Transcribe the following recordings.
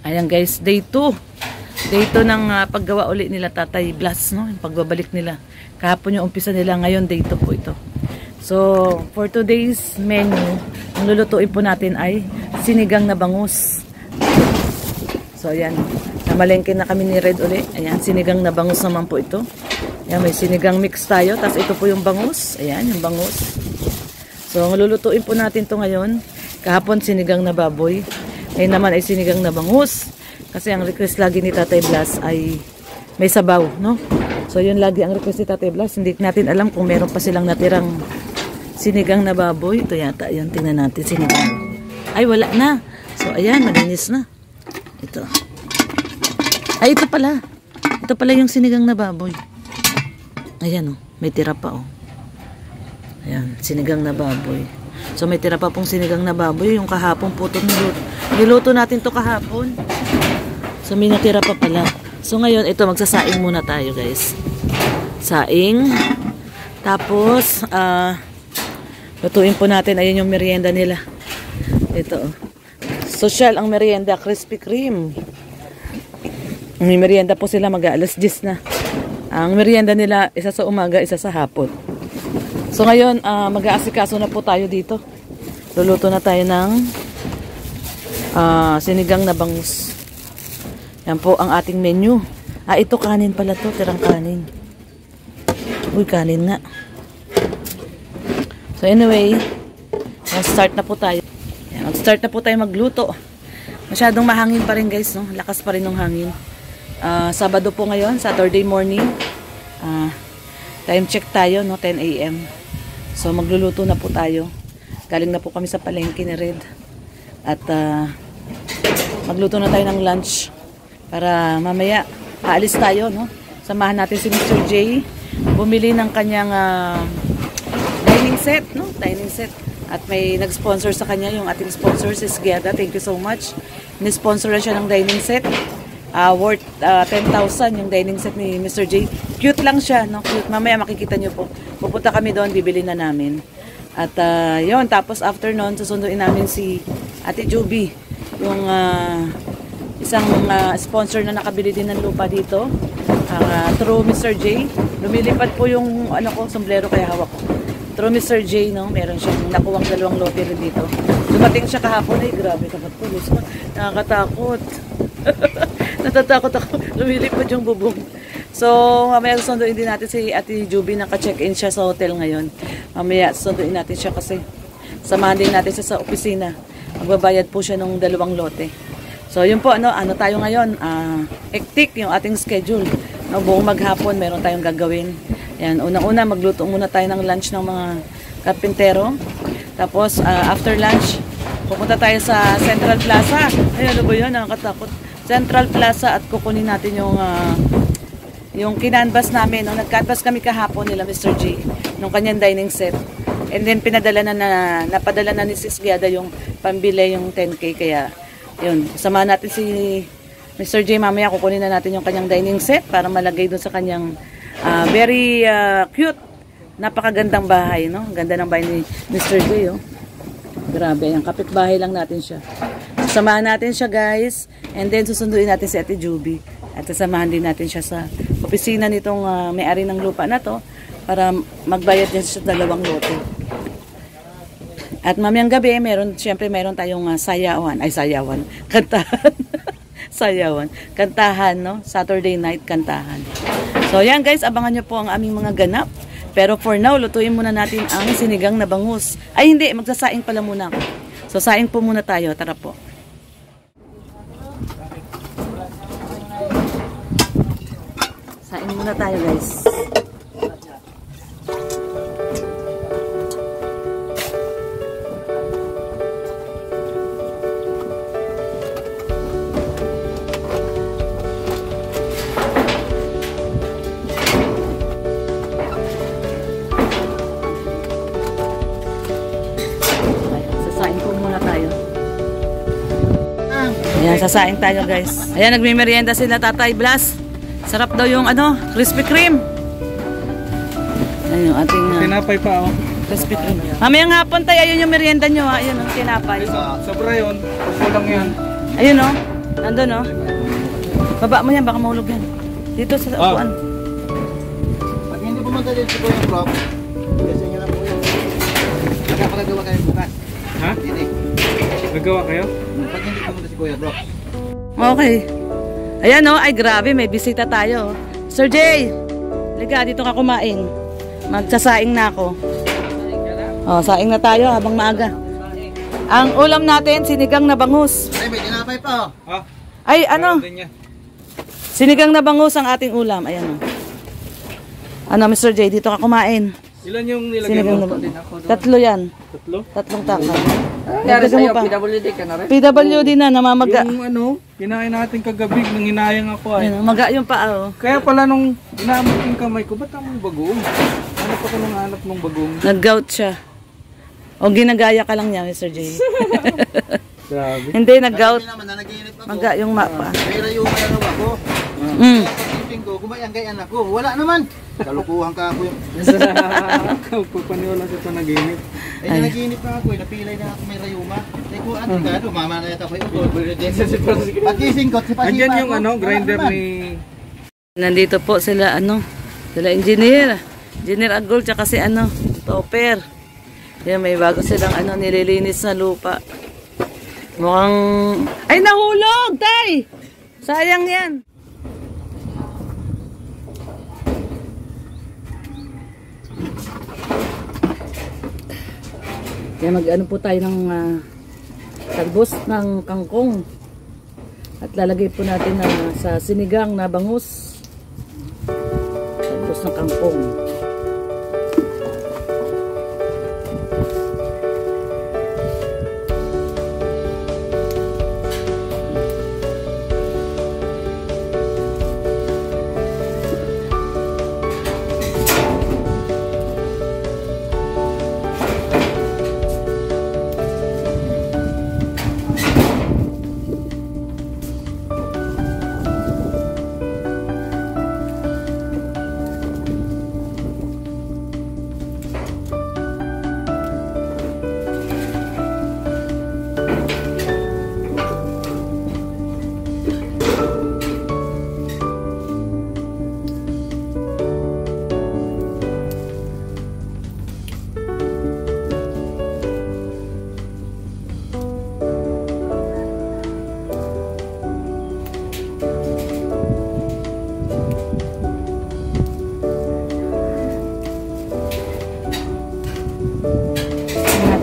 Ayan guys, day 2. Day 2 ng paggawa uli nila Tatay Blas, no? Yung pagbabalik nila. Kahapon yung umpisa nila, ngayon day 2 po ito. So, for today's menu, ang lulutuin po natin ay sinigang na bangus. So, ayan. Namalengke na kami ni Red uli. Ayan, sinigang na bangus naman po ito. Ayan, may sinigang mix tayo. Tapos ito po yung bangus. Ayan, yung bangus. So, ang lulutuin po natin to ngayon. Kahapon, sinigang na baboy. Ngayon naman ay sinigang na bangus. Kasi ang request lagi ni Tatay Blas ay may sabaw, no? So, yun lagi ang request ni Tatay Blas. Hindi natin alam kung meron pa silang natirang sinigang na baboy. Ito yata, yun. Tingnan natin, sinigang. Ay, wala na. So, ayan, malinis na. Ito. Ay, ito pala. Ito pala yung sinigang na baboy. Ayan, oh. May tira pa, oh. Ayan, sinigang na baboy. So, may tira pa pong sinigang na baboy. Yung kahapon po ito niluto natin to kahapon. So, may natira pa pala. So, ngayon, ito, magsasaing muna tayo, guys. Saing. Tapos, lutuin po natin. Ayun yung merienda nila. Ito. Social ang merienda. Krispy Kreme. May merienda po sila. Mag-aalas 10 na. Ang merienda nila, isa sa umaga, isa sa hapon. So, ngayon, mag-aasikaso na po tayo dito. Luluto na tayo ng sinigang na bangus. Yan po ang ating menu. Ito kanin pala to. Tirang kanin. Uy, kanin nga. So anyway, mag-start na po tayo. Mag-start na po tayo magluto. Masyadong mahangin pa rin guys, no? Lakas pa rin ng hangin. Sabado po ngayon, Saturday morning. Time check tayo, no? 10 AM. So magluluto na po tayo. Galing na po kami sa palengke ni Red. At magluto na tayo ng lunch. Para mamaya, aalis tayo, no? Samahan natin si Mr. J. Bumili ng kanyang dining set, no? Dining set. At may nag-sponsor sa kanya, yung ating sponsor, si Sgeda. Thank you so much. Ni-sponsor siya ng dining set. Worth 10,000 yung dining set ni Mr. J. Cute lang siya, no? Cute. Mamaya makikita nyo po. Pupunta kami doon, bibili na namin. At yun, tapos after nun, susunduin namin si Ate Juby. Yung isang sponsor na nakabili din ng lupa dito. Through Mr. J. Lumilipad po yung sombrero kaya hawak ko. Through Mr. J, no? Meron siyang nakuwang 2 lote rin dito. Dumating siya kahapon. Ay, grabe kapat po. Nakakatakot. Natatakot ako. Lumilipad yung bubong. So, mamaya susunduin din natin si Ate Juby. Naka-check-in siya sa hotel ngayon. Mamaya susunduin natin siya kasi samahan din natin siya sa opisina. Magbabayad po siya ng 2 lote. So, yun po, ano tayo ngayon? Hectic yung ating schedule. No, buong maghapon, meron tayong gagawin. Yan, unang-una, magluto muna tayo ng lunch ng mga karpintero. Tapos, after lunch, pupunta tayo sa Central Plaza. Ay, ano ba yun? Nakakatakot. Central Plaza at kukunin natin yung kinanvas namin. No? Nag-canvas kami kahapon nila, Mr. J, nung kanyang dining set. And then, napadala na ni Sis Giada yung pambili, yung 10K. Kaya, yun, samahan natin si Mr. J mamaya, kukunin na natin yung kanyang dining set para malagay doon sa kanyang very cute, napakagandang bahay, no? Ganda ng bahay ni Mr. J, oh. Grabe, yung kapitbahay lang natin siya. Samahan natin siya, guys. And then, susunduin natin si Ate Juby. At sasamahan din natin siya sa opisina nitong may-ari ng lupa na to para magbayad niya sa 2 lote. At mamayang gabi, siyempre meron tayong sayawan. Kantahan. Sayawan. Kantahan, no? Saturday night kantahan. So, yan guys, abangan nyo po ang aming mga ganap. Pero for now, lutuin muna natin ang sinigang na bangus. Ay, hindi. Magsasaing pala muna ako. So, saing po muna tayo. Tara po. Saing muna tayo, guys. Ayan, sasaing tayo guys. Ayan, nagmimerienda sila Tatay Blas. Sarap daw yung Krispy Kreme. Ayan yung ating tinapay pa, oh. Krispy Kreme. Mamayang hapon tayo, ayun yung merienda nyo, ha. Ayun, tinapay. Sobra yun. Kulang yan. Ayun, oh. Nandun, no? Baba mo yan, baka mahulog yan. Dito sa upuan. Pag hindi po madali si Kuya Brock, kasi nyo lang po yun. Magkapagagawa kayo bukas. Ha? Hindi. Nagawa kayo? Pag hindi pumunta si Kuya Brock. Okay. Ayan, no? Ay, grabe. May bisita tayo. Sir Jay, liga, dito ka kumain. Magsasaing na ako. Oh, saing na tayo habang maaga. Ang ulam natin, sinigang na bangus. Ay, may tinapay pa. Ah, Ay, ano? din niya. Sinigang na bangus ang ating ulam. Ayan, oh. Ano, Mr. J, dito ka kumain. Ilan yung nilagay Sinigang na mo? bangus. Tatlo yan. Tatlo? Tatlong taka. Nangyari Dagdagan mo sa'yo, pa. PWD ka na rin? PWD na, namamaga. Yung ano, kinain natin kagabi nang hinayang ako ay. Ayan, maga yung paa, oh. Kaya pala nung inamot yung kamay ko, ba't amoy bagoong? Hanap ako nung hanap ng bagoong. Nag-gout siya. O ginagaya ka lang niya, Mr. J. Grabe. Hindi, nag-gout. Sabi naman na naginip ako. Maga yung mapa. Pero yung mayroon ako. Mm. Kaya pag-ising ko, kumayangay anak ko. Wala naman. Kalukuhan ka ako yung... Pagpaniwala sa panaginip. Eh, naginip na ako eh. Napilay na ako may rayuma. Eh, kung ano ka, mama na yata ko yung pag-ising ko, sipa-sipa Andyan yung ako. ano, Wala grinder naman. ni... Nandito po sila, ano, sila engineer. Engineer Agol, tsaka si ano, Topper. Yan, may bago silang ano, nililinis na lupa. Mukhang... Ay, nahulog, tay! Sayang yan. Kaya mag-ano po tayo ng talbos ng kangkong. At lalagay po natin na sa sinigang na bangus. Talbos ng kangkong.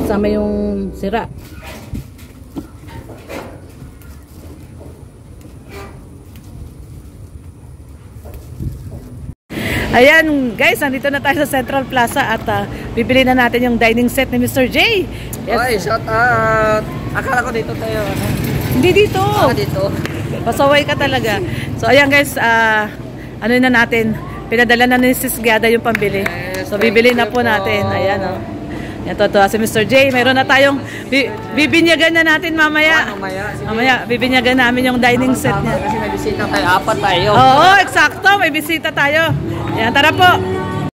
Sama yung sira. Ayan guys, nandito na tayo sa Central Plaza at bibili na natin yung dining set ni Mr. J. Yes. Oy, shout out! Akala ko dito tayo. Ano? Hindi dito. Dito. Pasaway ka talaga. So ayan guys, ano na natin, pinadala na ni Sis Giada yung pambili. Yes, So bibili na thank po you natin. po. Ayan o. Yan, totoo si Mr. J. Mayroon na tayong, bibinyagan na natin mamaya. Mamaya. Sige. Mamaya, bibinyagan namin yung dining set niya. Kasi may bisita tayo. Apat tayo. Oo, eksakto. May bisita tayo. Yan, tara po.